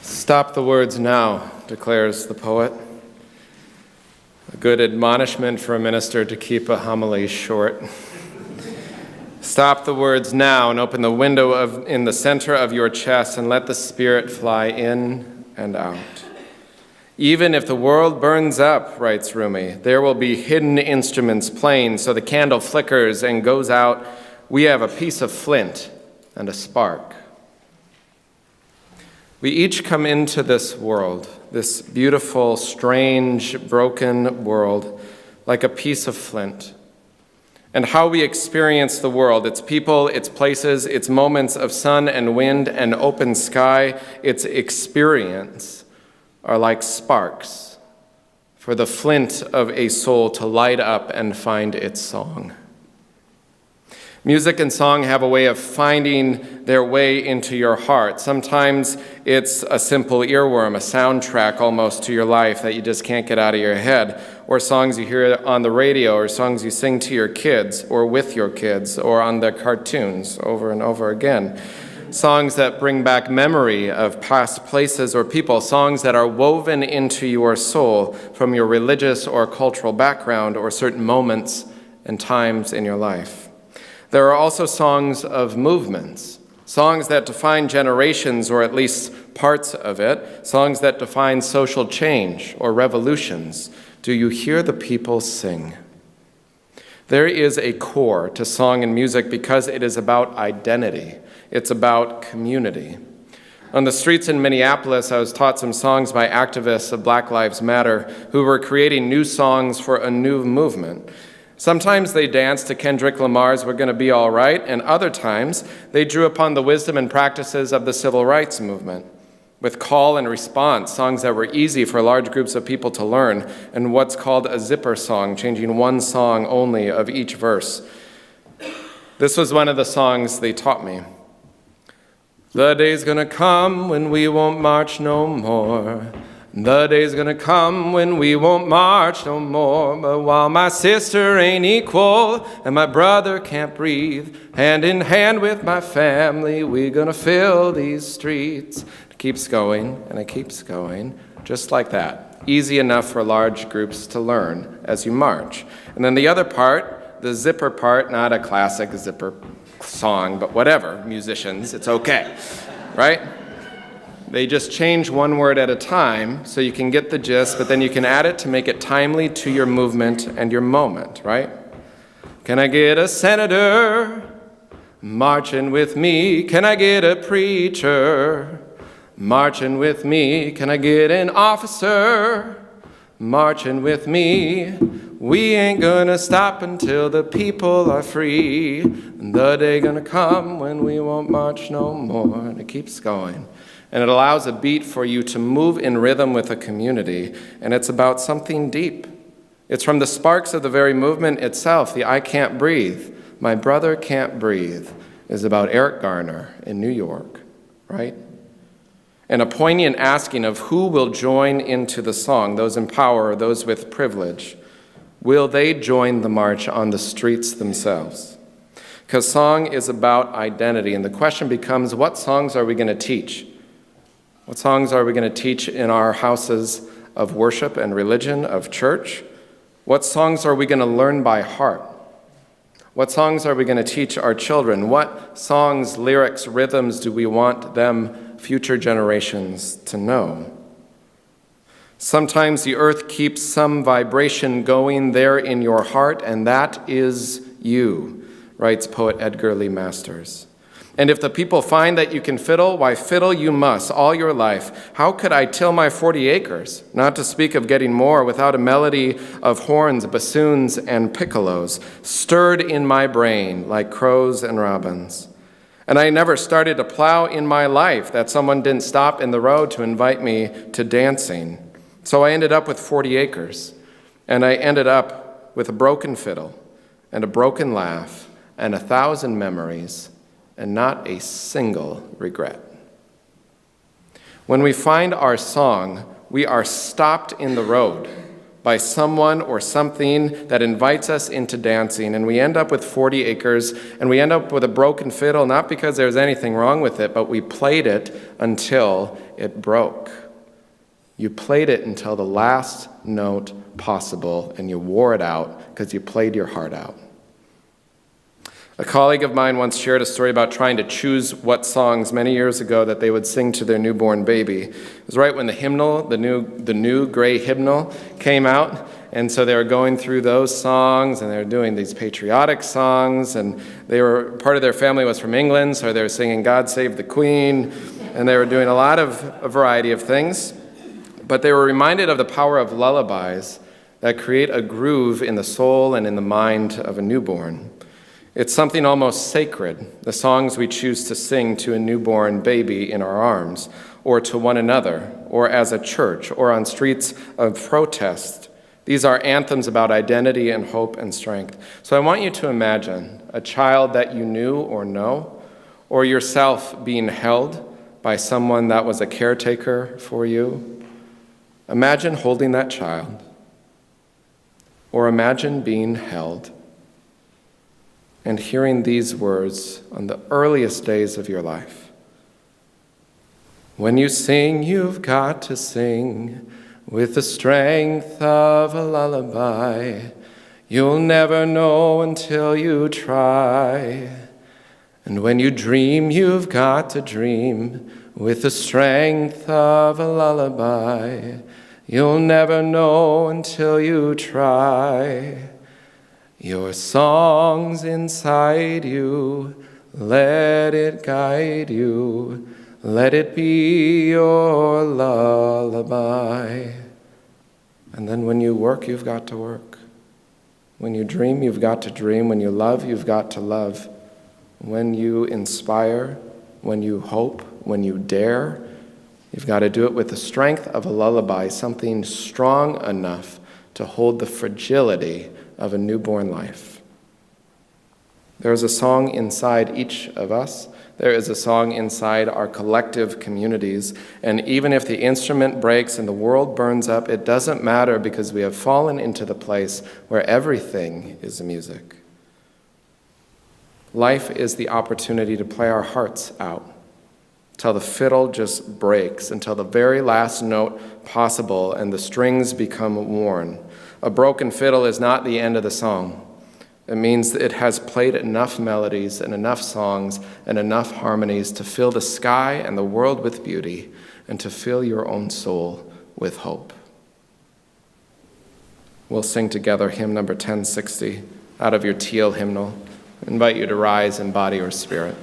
Stop the words now, declares the poet. A good admonishment for a minister to keep a homily short. Stop the words now and open the window in the center of your chest and let the Spirit fly in and out. Even if the world burns up, writes Rumi, there will be hidden instruments playing so the candle flickers and goes out. We have a piece of flint and a spark. We each come into this world, this beautiful, strange, broken world, like a piece of flint. And how we experience the world, its people, its places, its moments of sun and wind and open sky, its experience, are like sparks for the flint of a soul to light up and find its song. Music and song have a way of finding their way into your heart. Sometimes it's a simple earworm, a soundtrack almost to your life that you just can't get out of your head, or songs you hear on the radio, or songs you sing to your kids, or with your kids, or on the cartoons over and over again. Songs that bring back memory of past places or people, songs that are woven into your soul from your religious or cultural background or certain moments and times in your life. There are also songs of movements, songs that define generations or at least parts of it, songs that define social change or revolutions. Do you hear the people sing? There is a core to song and music because it is about identity. It's about community. On the streets in Minneapolis, I was taught some songs by activists of Black Lives Matter who were creating new songs for a new movement. Sometimes they danced to Kendrick Lamar's We're Gonna Be All Right, and other times they drew upon the wisdom and practices of the civil rights movement with call and response, songs that were easy for large groups of people to learn, and what's called a zipper song, changing one song only of each verse. This was one of the songs they taught me. The day's gonna come when we won't march no more. The day's gonna come when we won't march no more. But while my sister ain't equal and my brother can't breathe, hand in hand with my family, we're gonna fill these streets. It keeps going and it keeps going, just like that. Easy enough for large groups to learn as you march. And then the other part, the zipper part, not a classic zipper song, but whatever, musicians, it's okay, right? They just change one word at a time so you can get the gist, but then you can add it to make it timely to your movement and your moment, right? Can I get a senator marching with me? Can I get a preacher marching with me? Can I get an officer marching with me? We ain't gonna stop until the people are free. The day gonna come when we won't march no more. And it keeps going. And it allows a beat for you to move in rhythm with a community, and it's about something deep. It's from the sparks of the very movement itself. The I Can't Breathe, My Brother Can't Breathe, is about Eric Garner in New York, right? And a poignant asking of who will join into the song, those in power, those with privilege. Will they join the march on the streets themselves? Because song is about identity, and the question becomes, what songs are we going to teach? What songs are we going to teach in our houses of worship and religion, of church? What songs are we going to learn by heart? What songs are we going to teach our children? What songs, lyrics, rhythms do we want them, future generations, to know? Sometimes the earth keeps some vibration going there in your heart, and that is you, writes poet Edgar Lee Masters. And if the people find that you can fiddle, why fiddle you must all your life. How could I till my 40 acres, not to speak of getting more, without a melody of horns, bassoons, and piccolos, stirred in my brain like crows and robins? And I never started to plow in my life that someone didn't stop in the road to invite me to dancing. So I ended up with 40 acres, and I ended up with a broken fiddle and a broken laugh and 1,000 memories, and not a single regret. When we find our song, we are stopped in the road by someone or something that invites us into dancing, and we end up with 40 acres, and we end up with a broken fiddle, not because there's anything wrong with it, but we played it until it broke. You played it until the last note possible, and you wore it out because you played your heart out. A colleague of mine once shared a story about trying to choose what songs many years ago that they would sing to their newborn baby. It was right when the hymnal, the new gray hymnal came out, and so they were going through those songs, and they were doing these patriotic songs, and part of their family was from England, so they were singing God Save the Queen, and they were doing a variety of things. But they were reminded of the power of lullabies that create a groove in the soul and in the mind of a newborn. It's something almost sacred, the songs we choose to sing to a newborn baby in our arms, or to one another, or as a church, or on streets of protest. These are anthems about identity and hope and strength. So I want you to imagine a child that you knew or know, or yourself being held by someone that was a caretaker for you. Imagine holding that child, or imagine being held and hearing these words on the earliest days of your life. When you sing, you've got to sing with the strength of a lullaby. You'll never know until you try. And when you dream, you've got to dream with the strength of a lullaby. You'll never know until you try. Your song's inside you, let it guide you, let it be your lullaby. And then when you work, you've got to work. When you dream, you've got to dream. When you love, you've got to love. When you inspire, when you hope, when you dare, you've got to do it with the strength of a lullaby, something strong enough to hold the fragility of a newborn life. There is a song inside each of us. There is a song inside our collective communities. And even if the instrument breaks and the world burns up, it doesn't matter because we have fallen into the place where everything is music. Life is the opportunity to play our hearts out till the fiddle just breaks, until the very last note possible and the strings become worn. A broken fiddle is not the end of the song. It means that it has played enough melodies and enough songs and enough harmonies to fill the sky and the world with beauty and to fill your own soul with hope. We'll sing together hymn number 1060 out of your Teal hymnal. I invite you to rise in body or spirit.